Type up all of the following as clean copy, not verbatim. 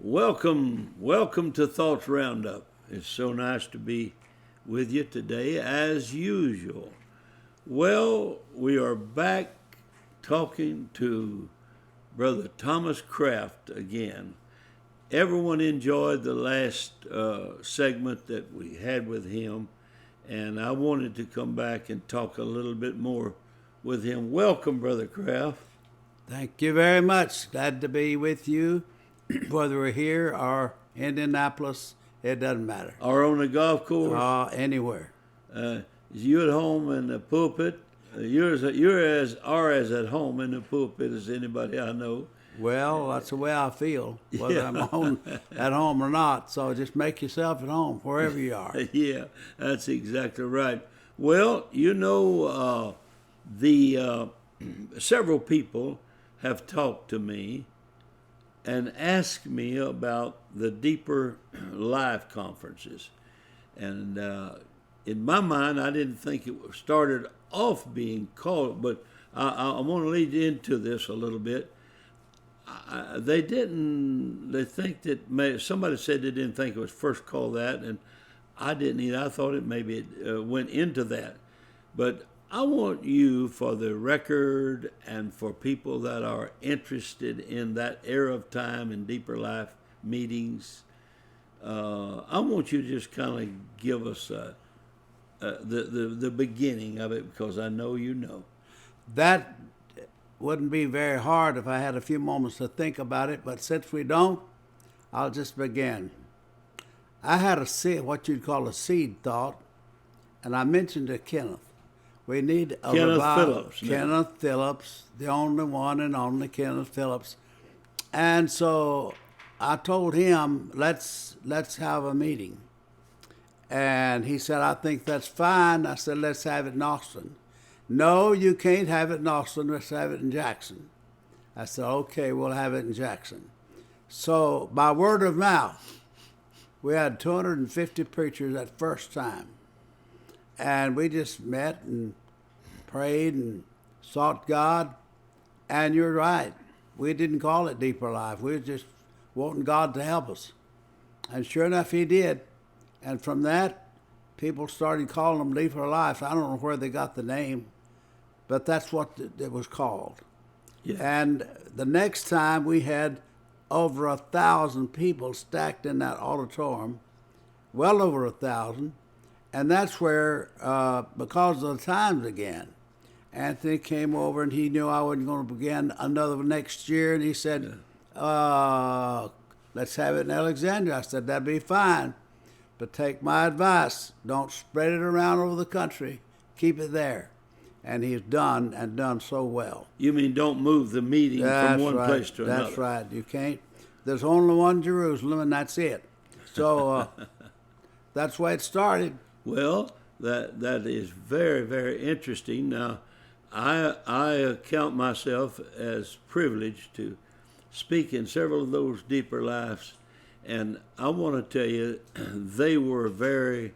Welcome to Thoughts Roundup. It's so nice to be with you today, as usual. Well, we are back talking to Brother Thomas Kraft again. Everyone enjoyed the last segment that we had with him, and I wanted to come back and talk a little bit more with him. Welcome, Brother Kraft. Thank you very much. Glad to be with you. Whether we're here or Indianapolis, it doesn't matter. Or on the golf course? Anywhere. You at home in the pulpit? You're as at home in the pulpit as anybody I know. Well, that's the way I feel, whether I'm at home or not. So just make yourself at home wherever you are. Yeah, that's exactly right. Well, several people have talked to me and asked me about the Deeper Life conferences. And in my mind, I didn't think it started off being called, but I want to lead into this a little bit. They think that somebody said they didn't think it was first called that, and I didn't either. I thought it went into that. But I want you, for the record and for people that are interested in that era of time and Deeper Life meetings, I want you to just kind of give us the beginning of it, because I know you know. That wouldn't be very hard if I had a few moments to think about it, but since we don't, I'll just begin. I had what you'd call a seed thought, and I mentioned to Kenneth. We need a Kenneth Phillips, the only one and only Kenneth Phillips. And so I told him, let's have a meeting. And he said, I think that's fine. I said, let's have it in Austin. No, you can't have it in Austin. Let's have it in Jackson. I said, okay, we'll have it in Jackson. So by word of mouth, we had 250 preachers that first time. And we just met and prayed and sought God. And you're right. We didn't call it Deeper Life. We were just wanting God to help us. And sure enough, He did. And from that, people started calling them Deeper Life. I don't know where they got the name, but that's what it was called. Yeah. And the next time we had over 1,000 people stacked in that auditorium, well over 1,000. And that's where, because of the times again, Anthony came over and he knew I wasn't going to begin another next year. And he said, let's have it in Alexandria. I said, that'd be fine. But take my advice. Don't spread it around over the country. Keep it there. And he's done so well. You mean don't move the meeting from one place to another? That's right. You can't. There's only one Jerusalem, and that's it. So that's the way it started. Well, that is very, very interesting. Now, I count myself as privileged to speak in several of those Deeper Lives, and I want to tell you, they were worthy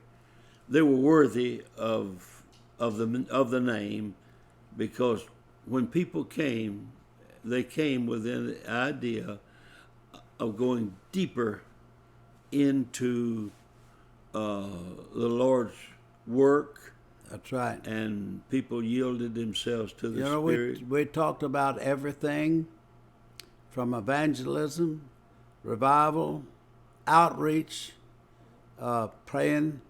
of the name, because when people came, they came with the idea of going deeper into the Lord's work. That's right. And people yielded themselves to the Spirit. We talked about everything from evangelism, revival, outreach, praying,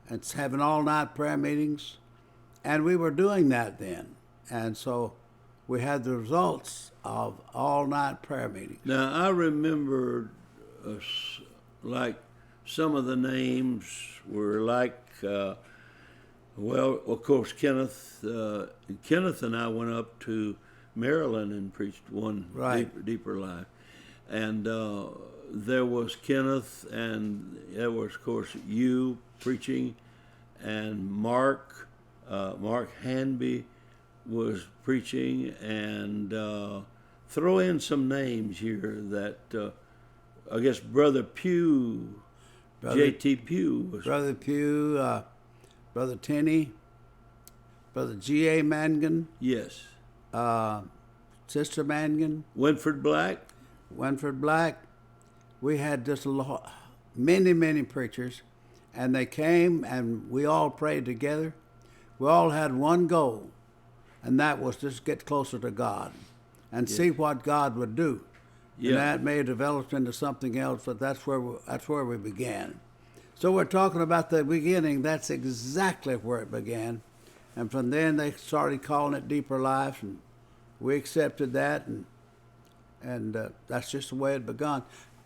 and having all-night prayer meetings. And we were doing that then. And so we had the results of all-night prayer meetings. Now, I remember like some of the names were like, well, of course, Kenneth and I went up to Maryland and preached one Deeper Life. And there was Kenneth, and there was, of course, you preaching, and Mark Hanby was preaching, and throw in some names here that I guess Brother Pugh, J.T. Pugh was. Brother Pugh, Brother Tenney, Brother G.A. Mangan. Yes. Sister Mangan. Winfred Black. we had just many preachers, and they came and we all prayed together. We all had one goal, and that was just get closer to God and see what God would do. Yeah. And that may have developed into something else, but that's where we began. So we're talking about the beginning. That's exactly where it began. And from then they started calling it Deeper Life, and we accepted that, and that's just the way it began.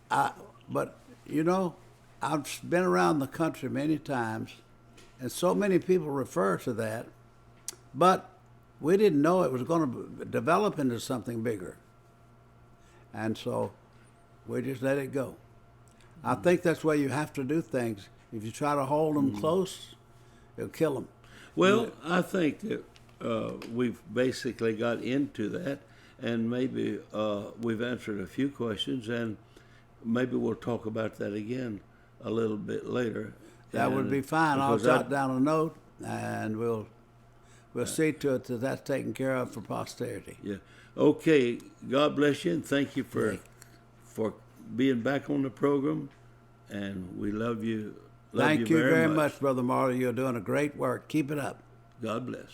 But, you know, I've been around the country many times, and so many people refer to that, but we didn't know it was going to develop into something bigger. And so we just let it go. I think that's why you have to do things. If you try to hold them close, it'll kill them. Well, I think that we've basically got into that, and maybe we've answered a few questions, and maybe we'll talk about that again a little bit later. That would be fine. I'll jot down a note, and we'll see to it that that's taken care of for posterity. Yeah. Okay. God bless you, and thank you for being back on the program. And we love you. Thank you very much, Brother Marler. You're doing a great work. Keep it up. God bless.